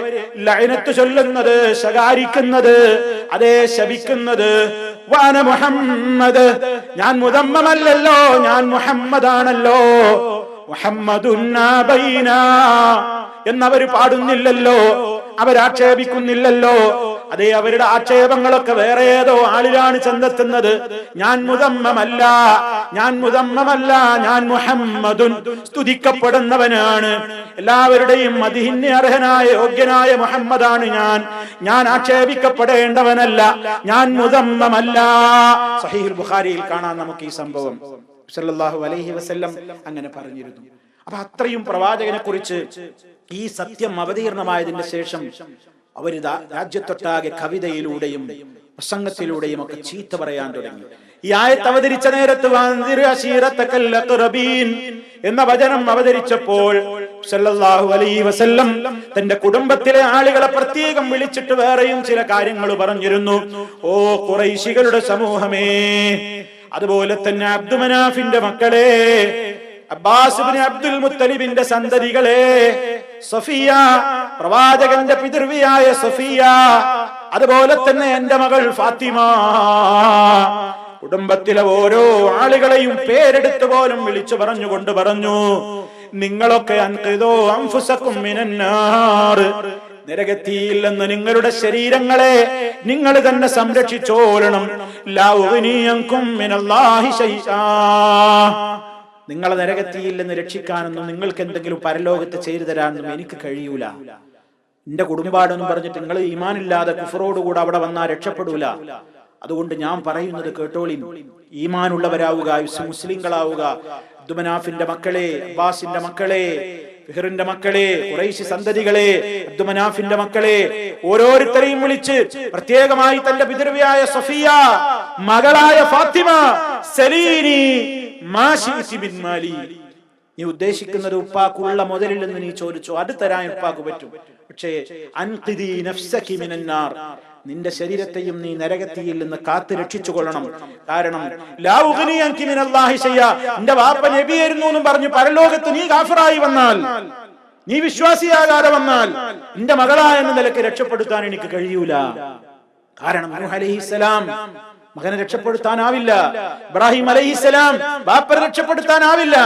Speaker 1: ലഅനത്ത് ചൊല്ലുന്നത്, ശകാരിക്കുന്നത്, അതേ ശപിക്കുന്നത്. വാന മുഹമ്മദ്, ഞാൻ മുദമ്മമല്ലല്ലോ, ഞാൻ മുഹമ്മദാണല്ലോ. മുഹമ്മദുൻ ബൈന എന്നവര് പാടുന്നില്ലല്ലോ, അവരാക്ഷേപിക്കുന്നില്ലല്ലോ. അതേ, അവരുടെ ആക്ഷേപങ്ങളൊക്കെ വേറെ ഏതോ ആളിലാണ് ചെന്നെത്തുന്നത്. ഞാൻ മുദമ്മമല്ല, ഞാൻ മുദമ്മമല്ല, ഞാൻ മുഹമ്മദുൻ, സ്തുതിക്കപ്പെടുന്നവനാണ്. എല്ലാവരുടെയും മദിഹിന് അർഹനായ യോഗ്യനായ മുഹമ്മദാണ് ഞാൻ ആക്ഷേപിക്കപ്പെടേണ്ടവനല്ല, ഞാൻ മുദമ്മമല്ല. സഹീഹുൽ ബുഖാരിയിൽ കാണാം നമുക്ക് ഈ സംഭവം. സല്ലല്ലാഹു അലൈഹി വസല്ലം അങ്ങനെ പറഞ്ഞിരുന്നു. അപ്പൊ അത്രയും പ്രവാചകനെ കുറിച്ച് ഈ സത്യം അവതീർണമായതിന്റെ ശേഷം അവർ രാജ്യത്തൊട്ടാകെ കവിതയിലൂടെയും പ്രസംഗത്തിലൂടെയും ഒക്കെ ചീത്ത പറയാൻ തുടങ്ങി. ഈ ആയത്ത് അവതരിച്ച നേരത്ത് എന്ന വചനം അവതരിച്ചപ്പോൾ സല്ലല്ലാഹു അലൈഹി വസല്ലം തന്റെ കുടുംബത്തിലെ ആളുകളെ പ്രത്യേകം വിളിച്ചിട്ട് വേറെയും ചില കാര്യങ്ങൾ പറഞ്ഞിരുന്നു. ഓ ഖുറൈശികളുടെ സമൂഹമേ, അതുപോലെ തന്നെ അബ്ദുമനാഫിന്റെ മക്കളെ, അബ്ബാസ് ഇബ്നു അബ്ദുൽ മുത്തലിബിന്റെ സന്തതികളെ, സഫിയ, പ്രവാചകന്റെ പിതൃവിയായ സഫിയ, അതുപോലെ തന്നെ എന്റെ മകൾ ഫാത്തിമ, കുടുംബത്തിലെ ഓരോ ആളുകളെയും പേരെടുത്ത് പോലും വിളിച്ചു പറഞ്ഞുകൊണ്ട് പറഞ്ഞു, നിങ്ങളൊക്കെ അൻഖിദൂ അൻഫുസകും മിനന്നാർ, നരകത്തിയില്ലെന്ന് നിങ്ങളുടെ ശരീരങ്ങളെ നിങ്ങൾ തന്നെ സംരക്ഷിച്ചോളണം. ലാ ഉഗ്നിയൻകും മിനല്ലാഹി ശൈആ, നിങ്ങളെ നരകത്തിയില്ലെന്ന് രക്ഷിക്കാനൊന്നും നിങ്ങൾക്ക് എന്തെങ്കിലും പരലോകത്ത് ചെയ്തു തരാനൊന്നും എനിക്ക് കഴിയൂല. എന്റെ കുടുംബാടെന്ന് പറഞ്ഞിട്ട് നിങ്ങൾ ഈമാനില്ലാതെ കുഫറോടുകൂടെ അവിടെ വന്നാൽ രക്ഷപ്പെടൂല. അതുകൊണ്ട് ഞാൻ പറയുന്നത് കേട്ടോളി, ഈമാനുള്ളവരാവുക, മുസ്ലിങ്ങളാവുക. അബ്ദുമനാഫിന്റെ മക്കളെ, അബ്ബാസിന്റെ മക്കളെ, ഫിഹറിന്റെ മക്കളെ, ഖുറൈശി സന്തതികളെ, അബ്ദുമനാഫിന്റെ മക്കളെ ഓരോരുത്തരെയും വിളിച്ച് പ്രത്യേകമായി തന്റെ പിതൃവ്യായ സഫിയ, മകളായ ഫാത്തിമ, സലീനി മാശിഇതി ബിൻ മാലി, നീ ഉദ്ദേശിക്കുന്നത് ഉപ്പാക്കുള്ള മുതലിൽ നിന്ന് നീ ചോദിച്ചോ, അത് തരാൻ ഉപ്പാക്ക് പറ്റും. പക്ഷേ അൻഖിദി നഫ്സകി മിനന്നാർ, നിന്റെ ശരീരത്തെയും നീ നരകത്തിയിൽ നിന്ന് കാത്തു രക്ഷിച്ചു കൊള്ളണം. കാരണം ലാ ഉഗ്നിയൻകി മിനല്ലാഹി ശൈഅ, നിന്റെ വാപ്പ നബിയായിരുന്നു എന്നും പറഞ്ഞു പരലോകത്ത് നീ കാഫിറായി വന്നാൽ, നീ വിശ്വാസിയാകാതെ വന്നാൽ നിന്റെ മകളായ എന്ന നിലയ്ക്ക് രക്ഷപ്പെടുത്താൻ എനിക്ക് കഴിയൂല. കാരണം നൂഹ് അലൈഹിസ്സലാം മകനെ രക്ഷപ്പെടുത്താനാവില്ല, ഇബ്രാഹിം അലൈഹിസ്സലാം ബാപ്പനെ രക്ഷപ്പെടുത്താനാവില്ല.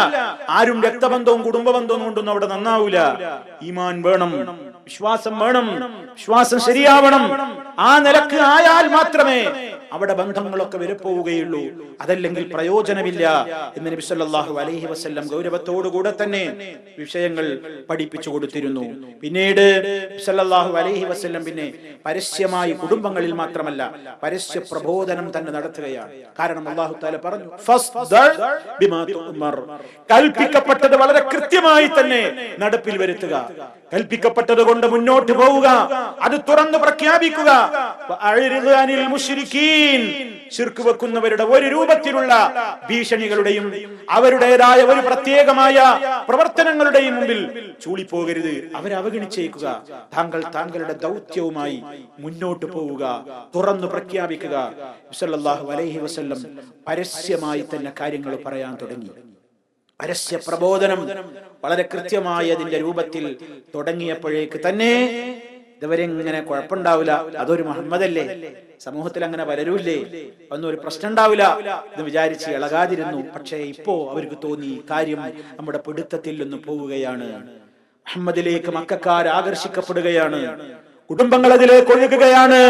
Speaker 1: ആരും രക്തബന്ധവും കുടുംബബന്ധവും കൊണ്ടൊന്നും അവിടെ നന്നാവൂല. ഈമാൻ വേണം, വിശ്വാസം വേണം, വിശ്വാസം ശരിയാവണം. ആ നിലക്ക് ആയാൽ മാത്രമേ അവിടെ ബന്ധങ്ങളൊക്കെ വിലപ്പോവുകയുള്ളൂ. അതല്ലെങ്കിൽ പ്രയോജനമില്ല എന്ന് നബി സല്ലല്ലാഹു അലൈഹി വസല്ലം ഗൗരവത്തോടുകൂടെ തന്നെ വിഷയങ്ങൾ പഠിപ്പിച്ചു കൊടുത്തിരുന്നു. പിന്നീട് സല്ലല്ലാഹു അലൈഹി വസല്ലം പിന്നെ പരസ്യമായി കുടുംബങ്ങളിൽ മാത്രമല്ല പരസ്യ പ്രബോധനം തന്നെ നടത്തുകയാണ്. കാരണം അല്ലാഹു തആല പറഞ്ഞു, ഫസ്ദർ ബിമാ തുഅ്മർ, കൽപ്പിക്കപ്പെട്ടത് വളരെ കൃത്യമായി തന്നെ നടപ്പിൽ വരുത്തുക, കൽപ്പിക്കപ്പെട്ടത് കൊണ്ട് മുന്നോട്ട് പോവുക, അത് തുറന്നു പ്രഖ്യാപിക്കുക. വഅരിദ് അനിൽ മുശ്രിക്കീൻ, ശിർക്ക് വെക്കുന്നവരുടെ ഒരു രൂപത്തിലുള്ള ഭീഷണികളുടെയും അവരുടേതായ ഒരു പ്രത്യേകമായ പ്രവർത്തനങ്ങളുടെയും മുമ്പിൽ ചൂളിപ്പോകരുത്, അവരെ അവഗണിച്ചേക്കുക. താങ്കൾ താങ്കളുടെ ദൗത്യവുമായി മുന്നോട്ട് പോവുക, തുറന്നു പ്രഖ്യാപിക്കുക. സല്ലല്ലാഹു അലൈഹി വസല്ലം പരസ്യമായി തന്നെ കാര്യങ്ങൾ പറയാൻ തുടങ്ങി. പരസ്യ പ്രബോധനം വളരെ കൃത്യമായി അതിന്റെ രൂപത്തിൽ തുടങ്ങിയപ്പോഴേക്ക് തന്നെ ഇതുവരെ ഇങ്ങനെ കുഴപ്പമുണ്ടാവില്ല, അതൊരു മുഹമ്മദല്ലേ, സമൂഹത്തിൽ അങ്ങനെ വരരൂല്ലേ, ഒന്നും ഒരു പ്രശ്നം ഉണ്ടാവില്ല എന്ന് വിചാരിച്ച് ഇളകാതിരുന്നു. പക്ഷേ ഇപ്പോ അവർക്ക് തോന്നി കാര്യം നമ്മുടെ പിടുത്തത്തിൽ നിന്ന് പോവുകയാണ്. മുഹമ്മദിലേക്ക് മക്കക്കാർ ആകർഷിക്കപ്പെടുകയാണ്, കുടുംബങ്ങൾ അതിലേക്ക് ഒഴുകുകയാണ്,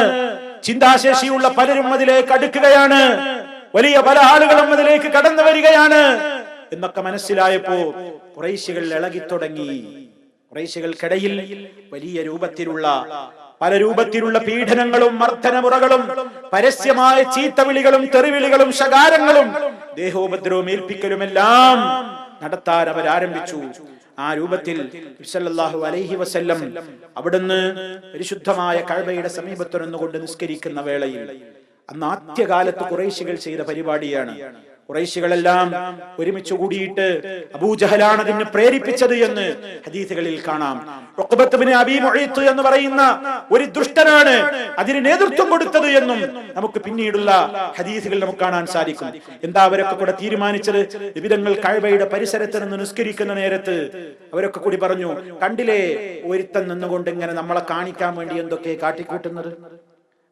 Speaker 1: ചിന്താശേഷിയുള്ള പലരും അതിലേക്ക് അടുക്കുകയാണ്, വലിയ പല ആളുകളും അതിലേക്ക് കടന്നു വരികയാണ് എന്നൊക്കെ മനസ്സിലായപ്പോ ഖുറൈശികൾ ഇളകിത്തുടങ്ങി. ഖുറൈശികൾക്കിടയിൽ വലിയ രൂപത്തിലുള്ള പല രൂപത്തിലുള്ള പീഡനങ്ങളും മർദ്ദനമുറകളും പരസ്യമായ ചീത്തവിളികളും തെറിവിളികളും ശകാരങ്ങളും ദേഹോപദ്രവം ഏൽപ്പിക്കലുമെല്ലാം നടത്താൻ അവരാരംഭിച്ചു. ആ രൂപത്തിൽ സല്ലല്ലാഹു അലൈഹി വസല്ലം അവിടുന്ന് പരിശുദ്ധമായ കഅബയുടെ സമീപത്തുനിന്നുകൊണ്ട് നിസ്കരിക്കുന്ന വേളയിൽ, അന്ന് ആദ്യകാലത്ത് ഖുറൈശികൾ ചെയ്ത പരിപാടിയാണ്. ഖുറൈശികളെല്ലാം ഒരുമിച്ച് കൂടിയിട്ട് അബൂജഹലാണ് അതിന് പ്രേരിപ്പിച്ചത് എന്ന് ഹദീസുകളിൽ കാണാം. ഉഖബത്ത് ഇബ്നു അബീ മുഈത്ത് എന്ന് പറയുന്ന ഒരു ദുഷ്ടനാണ് അതിന് നേതൃത്വം കൊടുത്തത് എന്നും നമുക്ക് പിന്നീടുള്ള ഹദീസുകൾ നമുക്ക് കാണാൻ സാധിക്കും. എന്താ അവരൊക്കെ കൂടെ തീരുമാനിച്ചത്? നിബിതങ്ങൾ കഅബയുടെ പരിസരത്ത് നിന്ന് നിസ്കരിക്കുന്ന നേരത്ത് അവരൊക്കെ കൂടി പറഞ്ഞു, കണ്ടില്ലേ ഒരുത്തൻ നിന്നുകൊണ്ട് ഇങ്ങനെ നമ്മളെ കാണിക്കാൻ വേണ്ടി എന്തൊക്കെ കാട്ടിക്കൂട്ടുന്നത്,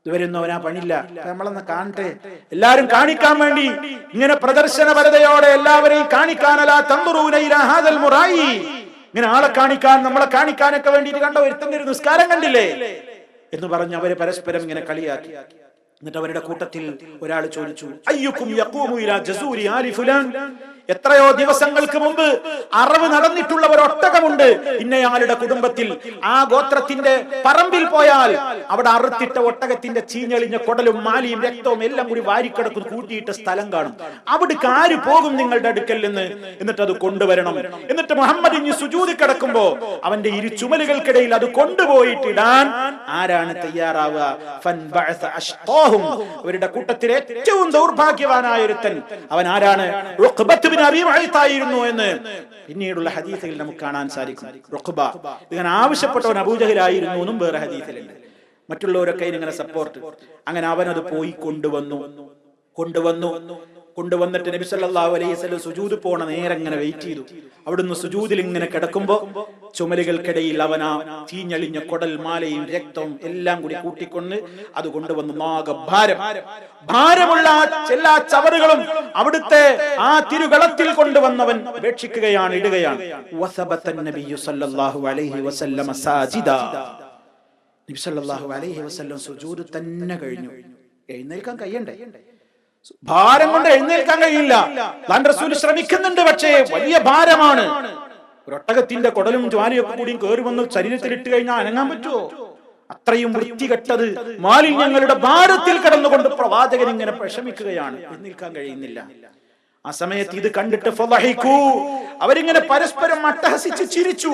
Speaker 1: ഇതുവരെയൊന്നും അവനാ പണില്ല, നമ്മളൊന്ന് കാണട്ടെ, എല്ലാരും കാണിക്കാൻ വേണ്ടി ഇങ്ങനെ പ്രദർശനപരതയോടെ എല്ലാവരെയും കാണിക്കാനല്ല തൻദുറൂന ഇലാ ഹാദൽ മുറായി, ഇങ്ങനെ ആളെ കാണിക്കാൻ നമ്മളെ കാണിക്കാനൊക്കെ വേണ്ടിയിട്ട് കണ്ട ഒരുത്തന്റെ ഒരു നിസ്കാരം കണ്ടില്ലേ എന്ന് പറഞ്ഞ് അവര് പരസ്പരം ഇങ്ങനെ കളിയാക്കി. എന്നിട്ട് അവരുടെ കൂട്ടത്തിൽ ഒരാൾ ചോദിച്ചു, അയ്യുക്കും യഖൂമു ഇലാ ജസൂരി ആലി ഫുലാൻ, എത്രയോ ദിവസങ്ങൾക്ക് മുമ്പ് അറവ് നടന്നിട്ടുള്ള ഒരു ഒട്ടകമുണ്ട് ഇന്നയാളുടെ കുടുംബത്തിൽ. ആ ഗോത്രത്തിന്റെ പറമ്പിൽ പോയാൽ അവിടെ അറുത്തിട്ട ഒട്ടകത്തിന്റെ ചീഞ്ഞളിഞ്ഞ കുടലും മാലിയും രക്തവും എല്ലാം കൂടി വാരിക്കിടക്കും കൂട്ടിയിട്ട സ്ഥലം കാണും. അവിടേക്ക് ആര് പോകും നിങ്ങളുടെ അടുക്കൽ നിന്ന്? എന്നിട്ട് അത് കൊണ്ടുവരണം. എന്നിട്ട് മുഹമ്മദ് ഇനി സുജൂദി കിടക്കുമ്പോ അവന്റെ ഇരു ചുമലുകൾക്കിടയിൽ അത് കൊണ്ടുപോയിട്ടിടാൻ ആരാണ് തയ്യാറാവുക? ഫൻബഅസ അഷ്ഖാഹും, അവരുടെ കൂട്ടത്തിലെ ഏറ്റവും ദൗർഭാഗ്യവാനായ ഒരുത്തൻ അവൻ ആരാണ്? ഉഖബത്ത് ഇബ്നു അബീ മുഈത്ത് ആയിരുന്നു എന്ന് പിന്നീടുള്ള ഹദീസുകളിൽ നമുക്ക് കാണാൻ സാധിക്കും. ഉഖബ ഇങ്ങനെ ആവശ്യപ്പെട്ടവൻ അബൂജഹലായിരുന്നു എന്നും വേറെ ഹദീസിലുണ്ട്. മറ്റുള്ളവരൊക്കെ ഇങ്ങനെ സപ്പോർട്ട്. അങ്ങനെ അവനത് പോയി കൊണ്ടുവന്നു. കൊണ്ടുവന്നിട്ട് നബി സല്ലല്ലാഹു അലൈഹി വസല്ലം സുജൂദ് പോണ നേരെ ഇങ്ങനെ വെയിറ്റ് ചെയ്തു. അവിടുന്ന് സുജൂദിൽ ഇങ്ങനെ കിടക്കുമ്പോ ചുമലുകൾക്കിടയിൽ അവനാ ചീഞ്ഞളിഞ്ഞ കൊടൽ മാലയും രക്തവും എല്ലാം കൂടി കൂട്ടിക്കൊണ്ട് അത് കൊണ്ടുവന്ന് ഭാരമുള്ള എല്ലാ ചവറുകളും അവിടുത്തെ ആ തിരുകളത്തിൽ കൊണ്ടുവന്നവൻ ഉപേക്ഷിക്കുകയാണ്, ഇടുകയാണ്. നബി സല്ലല്ലാഹു അലൈഹി വസല്ലം സാജിദാ, നബി സല്ലല്ലാഹു അലൈഹി വസല്ലം സുജൂദ് തന്നെ കഴിഞ്ഞു. എഴുന്നേൽക്കാൻ കഴിയണ്ടേ? ഭാരം കൊണ്ട് എഴുന്നേൽക്കാൻ കഴിയില്ല. റസൂൽ ശ്രമിക്കുന്നുണ്ട്, പക്ഷേ വലിയ ഭാരമാണ്. ഒട്ടകത്തിന്റെ കുടലും ജ്വാലയൊക്കെ കൂടിയും കയറി വന്ന് ശരീരത്തിലിട്ട് കഴിഞ്ഞാൽ അനങ്ങാൻ പറ്റുമോ? അത്രയും വൃത്തികെട്ടത് മാലിന്യങ്ങളുടെ ഭാരത്തിൽ കിടന്നുകൊണ്ട് പ്രവാചകൻ ഇങ്ങനെ വിഷമിക്കുകയാണ്, എഴുന്നേൽക്കാൻ കഴിയുന്നില്ല. ആ സമയത്ത് ഇത് കണ്ടിട്ട് അവരിങ്ങനെ പരസ്പരം അട്ടഹസിച്ച് ചിരിച്ചു.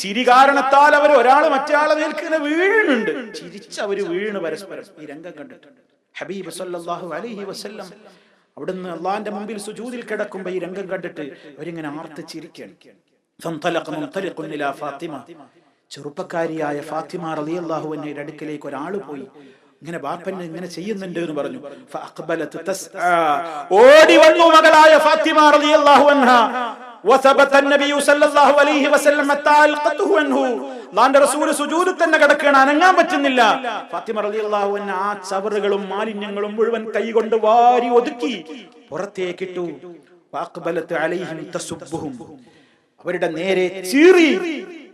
Speaker 1: ചിരി കാരണത്താൽ അവർ ഒരാള് മറ്റേയാളെ മേൽക്കുന്ന വീഴുന്നുണ്ട്. ചിരിച്ചവര് വീണ് പരസ്പരം. ഈ രംഗം കണ്ടിട്ട് ഹബീബ് സല്ലല്ലാഹു അലൈഹി വസല്ലം അവിടുന്ന് അള്ളാന്റെ മുമ്പിൽ സുജൂദിൽ കിടക്കുമ്പോ ഈ രംഗം കണ്ടിട്ട് അവരിങ്ങനെ ആർത്ത് ചിരിക്കുകയാണ്. ചെറുപ്പക്കാരിയായ ഫാത്തിമ റളിയല്ലാഹു അൻഹയുടെ അടുക്കലേക്ക് ഒരാള് പോയി. ഇങ്ങനെ ബാപ്പൻ ഇങ്ങനെ ചെയ്യുന്നുണ്ട് എന്ന് പറഞ്ഞു. ഓടി വന്നു മകളായ ഫാത്തിമ റളിയല്ലാഹു അൻഹ. വസബത നബിയു സല്ലല്ലാഹു അലൈഹി വസല്ലം തഅൽഖതുഹു അൻഹു. അല്ലാഹുവിന്റെ റസൂൽ സുജൂദിൽ തന്നെ കിടക്കുകയാണ്, അനങ്ങാൻ പറ്റുന്നില്ല. ഫാത്തിമ റളിയല്ലാഹു അൻഹ ആ ചവറുകളും മാലിന്യങ്ങളും മുഴുവൻ കൈകൊണ്ട് വാരി ഒതുക്കി പുറത്തേക്കിട്ടു. വഅഖബലത് അലൈഹിം തസുബ്ബുഹും, അവരുടെ നേരെ ചീറി.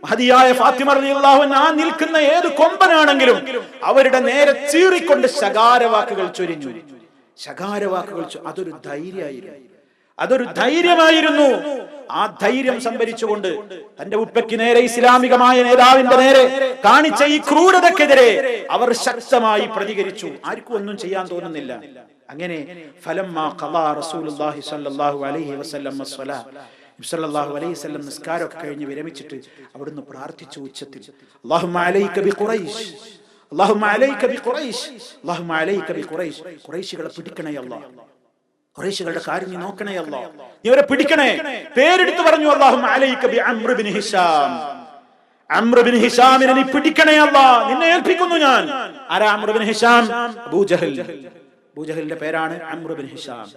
Speaker 1: മഹദിയായ ഫാത്തിമ റളിയല്ലാഹു അൻഹ ആ നിൽക്കുന്ന ഏത് കൊമ്പനാണെങ്കിലും അവരുടെ നേരെ ചീറിക്കൊണ്ട് ശകാരവാക്കുകൾ ചൊരിഞ്ഞു. ശകാരവാക്കുകൾ അതൊരു ധൈര്യമായിരുന്നു, അതൊരു ധൈര്യമായിരുന്നു. ആ ധൈര്യം സംഭരിച്ചുകൊണ്ട് തന്റെ ഉപ്പയ്ക്ക് നേരെ, ഇസ്ലാമികമായ നേതാവിന്റെ നേരെ കാണിച്ച ഈ ക്രൂരതക്കെതിരെ അവർ ശക്തമായി പ്രതികരിച്ചു. ആർക്കും ഒന്നും ചെയ്യാൻ തോന്നുന്നില്ല. അങ്ങനെ ഫലമ്മാ ഖളാ റസൂലുള്ളാഹി സ്വല്ലല്ലാഹു അലൈഹി വസല്ലം സല്ലല്ലാഹു അലൈഹി വസല്ലം നിസ്കാരമൊക്കെ കഴിഞ്ഞ് വിരമിച്ചിട്ട് അവിടുന്ന് പ്രാർത്ഥിച്ചു ഉച്ചത്തിൽ, അല്ലാഹുമ്മ അലൈക ബിഖുറൈശ്, അല്ലാഹുമ്മ അലൈക ബിഖുറൈശ്, അല്ലാഹുമ്മ അലൈക ബിഖുറൈശ്. ഖുറൈശികളെ പിടിക്കണേ അല്ലാഹ്, ഖുറൈശികളുടെ കാര്യം നീ നോക്കണേ അല്ലാഹ്, നീ അവരെ പിടിക്കണേ. പേരെടുത്തു പറഞ്ഞു, അല്ലാഹുമ്മ അലൈക ബി Amr bin Hisham, Amr bin ഹിശാമിനെ നീ പിടിക്കണേ അല്ലാഹ്, നിന്നെ ഏൽപ്പിക്കുന്നു ഞാൻ. ആരാ അംർ ബിൻ ഹിശാം? അബൂജഹൽ. അബൂജഹലിന്റെ പേരാണ് അംർ ബിൻ ഹിശാം.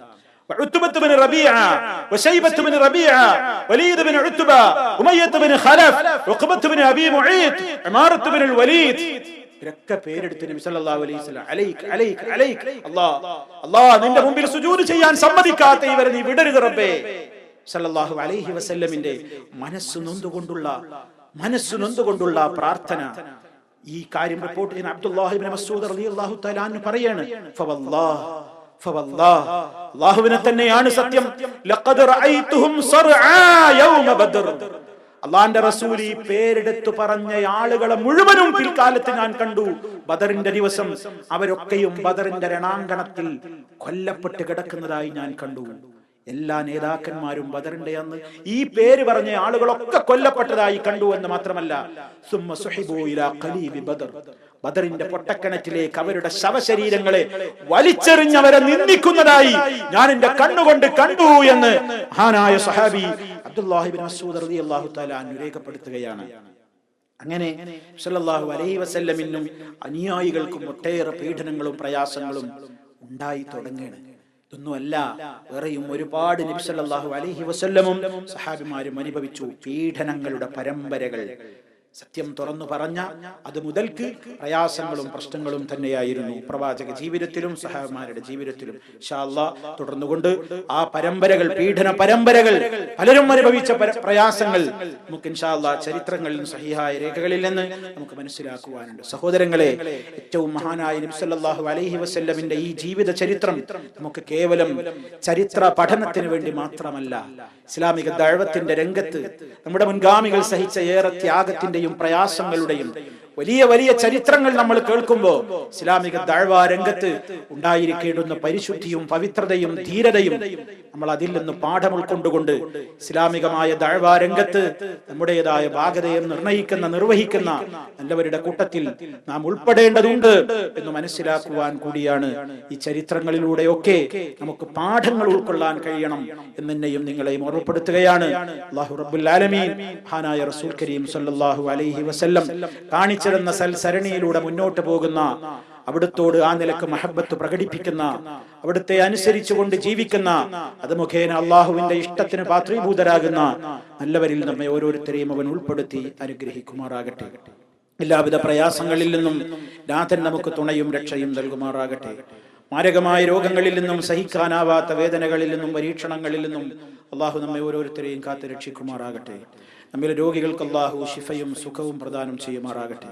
Speaker 1: وعتبة بن ربيعة وشيبة بن ربيعة وليد بن عتبة أمية بن خلف عقبة بن أبي معيط عمارة بن الوليد. ഇവരൊക്കെ പേരെടുത്ത് നബി സല്ലല്ലാഹു അലൈഹി വസല്ലം അലൈക അലൈക അലൈക, അല്ലാഹ് നിന്റെ മുമ്പിൽ സുജൂദ് ചെയ്യാൻ സമ്മതിക്കാത്ത ഇവരെ നീ വിടരുത് റബ്ബേ. സല്ലല്ലാഹു അലൈഹി വസല്ലമിന്റെ മനസ്സ് നൊന്തുകൊണ്ടുള്ള പ്രാർത്ഥന. ഈ കാര്യം റിപ്പോർട്ട് ചെയ്യുന്ന അബ്ദുല്ലാഹ് ഇബ്നു മസ്ഊദ് റളിയല്ലാഹു തആല അൻഹു പറയാണ്, അല്ലാഹുവിനെ തന്നെയാണ് സത്യം, ലഖദ് റഅയ്തുഹും സർആ യൗമ ബദർ. അല്ലാഹുവിന്റെ റസൂൽ ഈ പേരെടുത്തു പറഞ്ഞ ആളുകളെ മുഴുവനും പിൽക്കാലത്ത് ഞാൻ കണ്ടു. ബദറിന്റെ ദിവസം അവരൊക്കെയും ബദറിന്റെ രണാങ്കണത്തിൽ കൊല്ലപ്പെട്ട് കിടക്കുന്നതായി ഞാൻ കണ്ടു. എല്ലാ നേതാക്കന്മാരും ബദറിന്റെ അന്ന് ഈ പേര് പറഞ്ഞ ആളുകളൊക്കെ കൊല്ലപ്പെട്ടതായി കണ്ടു എന്ന് മാത്രമല്ല, സുമ്മ സുഹിബു ഇലാ ഖലീബി ബദർ, ബദറിന്റെ പൊട്ടക്കിണറ്റിലേക്ക് അവരുടെ ശവശരീരങ്ങളെ വലിച്ചെറിഞ്ഞവരെ നിന്ദിക്കുന്നതായി ഞാൻ എന്റെ കണ്ണുകൊണ്ട് കണ്ടു എന്ന് മഹാനായ സഹാബി അബ്ദുല്ലാഹി ഇബ്നു മസ്ഊദ് റളിയല്ലാഹു തആല അൻഹു രേഖപ്പെടുത്തുകയാണ്. അങ്ങനെ സല്ലല്ലാഹു അലൈഹി വസല്ലമിനും അനുയായികൾക്കും ഒട്ടേറെ പീഡനങ്ങളും പ്രയാസങ്ങളും ഉണ്ടായി തുടങ്ങുകയാണ്. ഇതൊന്നുമല്ല, വേറെയും ഒരുപാട് നബി സല്ലല്ലാഹു അലൈഹി വസല്ലമും സഹാബിമാരും അനുഭവിച്ചു പീഡനങ്ങളുടെ പരമ്പരകൾ. സത്യം തുറന്നു പറഞ്ഞ അത് മുതൽക്ക് പ്രയാസങ്ങളും പ്രശ്നങ്ങളും തന്നെയായിരുന്നു പ്രവാചക ജീവിതത്തിലും സഹാബിമാരുടെ ജീവിതത്തിലും. ഇൻഷാ അല്ലാഹ് തുടർന്നുകൊണ്ട് ആ പരമ്പരകൾ, പീഡന പരമ്പരകൾ, പലരും അനുഭവിച്ച പ്രയാസങ്ങൾ നമുക്ക് ഇൻഷാ അല്ലാഹ് ചരിത്രങ്ങളിൽ സഹിഹായ രേഖകളിൽ നിന്ന് നമുക്ക് മനസ്സിലാക്കുവാനുണ്ട്. സഹോദരങ്ങളെ, ഏറ്റവും മഹാനായ നബി സല്ലല്ലാഹു അലൈഹി വസല്ലമിന്റെ ഈ ജീവിത ചരിത്രം നമുക്ക് കേവലം ചരിത്ര പഠനത്തിന് വേണ്ടി മാത്രമല്ല, ഇസ്ലാമിക ദഅവത്തിന്റെ രംഗത്ത് നമ്മുടെ മുൻഗാമികൾ സഹിച്ച ഏറെ ത്യാഗത്തിന്റെയും പ്രയാസങ്ങളുടെയും വലിയ വലിയ ചരിത്രങ്ങൾ നമ്മൾ കേൾക്കുമ്പോൾ ഇസ്ലാമിക ദഅവ രംഗത്ത് ഉണ്ടായിരിക്കേണ്ടുന്ന പരിശുദ്ധിയും പവിത്രതയും ധീരതയും നമ്മൾ അതിൽ നിന്ന് പാഠം ഉൾക്കൊണ്ടുകൊണ്ട് ഇസ്ലാമികമായ ദഅവ രംഗത്ത് നമ്മുടേതായ ഭാഗതയെ നിർവഹിക്കുന്ന നല്ലവരുടെ കൂട്ടത്തിൽ നാം ഉൾപ്പെടേണ്ടതുണ്ട് എന്ന് മനസ്സിലാക്കുവാൻ കൂടിയാണ് ഈ ചരിത്രങ്ങളിലൂടെയൊക്കെ നമുക്ക് പാഠങ്ങൾ ഉൾക്കൊള്ളാൻ കഴിയണം എന്നെന്നെയും നിങ്ങളെയും ഓർമ്മപ്പെടുത്തുകയാണ്. അല്ലാഹു റബ്ബുൽ ആലമീൻ മഹാനായ റസൂൽ കരീം സല്ലല്ലാഹു അലൈഹി വസല്ലം കാണിച്ചിരുന്ന സൽസരണിയിലൂടെ മുന്നോട്ട് പോകുന്ന അവിടുത്തോട് ആ നിലക്ക് മഹബത്ത് പ്രകടിപ്പിക്കുന്ന, അവിടുത്തെ അനുസരിച്ചുകൊണ്ട് ജീവിക്കുന്ന, അത് മുഖേന അള്ളാഹുവിന്റെ ഇഷ്ടത്തിന് പാത്രീഭൂതരാകുന്ന നല്ലവരിൽ നമ്മെ ഓരോരുത്തരെയും അവൻ ഉൾപ്പെടുത്തി അനുഗ്രഹിക്കുമാറാകട്ടെ. എല്ലാവിധ പ്രയാസങ്ങളിൽ നിന്നും നാഥൻ നമുക്ക് തുണയും രക്ഷയും നൽകുമാറാകട്ടെ. മാരകമായ രോഗങ്ങളിൽ നിന്നും, സഹിക്കാനാവാത്ത വേദനകളിൽ നിന്നും, പരീക്ഷണങ്ങളിൽ നിന്നും അള്ളാഹു നമ്മെ ഓരോരുത്തരെയും കാത്തു രക്ഷിക്കുമാറാകട്ടെ. നമ്മിലെ രോഗികൾക്ക് അള്ളാഹു ശിഫയും സുഖവും പ്രദാനം ചെയ്യുമാറാകട്ടെ.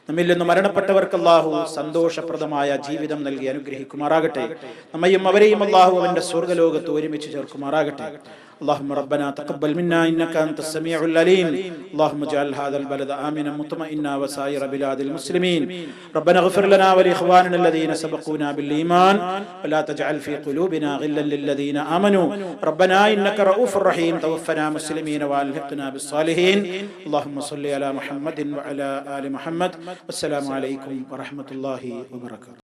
Speaker 1: നമ്മിൽ നിന്ന് മരണപ്പെട്ടവർക്ക് അള്ളാഹു സന്തോഷപ്രദമായ ജീവിതം നൽകി അനുഗ്രഹിക്കുമാറാകട്ടെ. നമ്മയും അവരെയും അള്ളാഹു അവന്റെ സ്വർഗ്ഗലോകത്ത് ഒരുമിച്ച് ചേർക്കുമാറാകട്ടെ. اللهم ربنا تقبل منا إنك أنت السميع العليم. اللهم اجعل هذا البلد آمنا مطمئنا وسائر بلاد المسلمين. ربنا اغفر لنا ولإخواننا الذين سبقونا بالإيمان ولا تجعل في قلوبنا غلا للذين آمنوا ربنا إنك رؤوف رحيم. توفنا مسلمين وألحقنا بالصالحين. اللهم صل على محمد وعلى آل محمد. والسلام عليكم ورحمة الله وبركاته.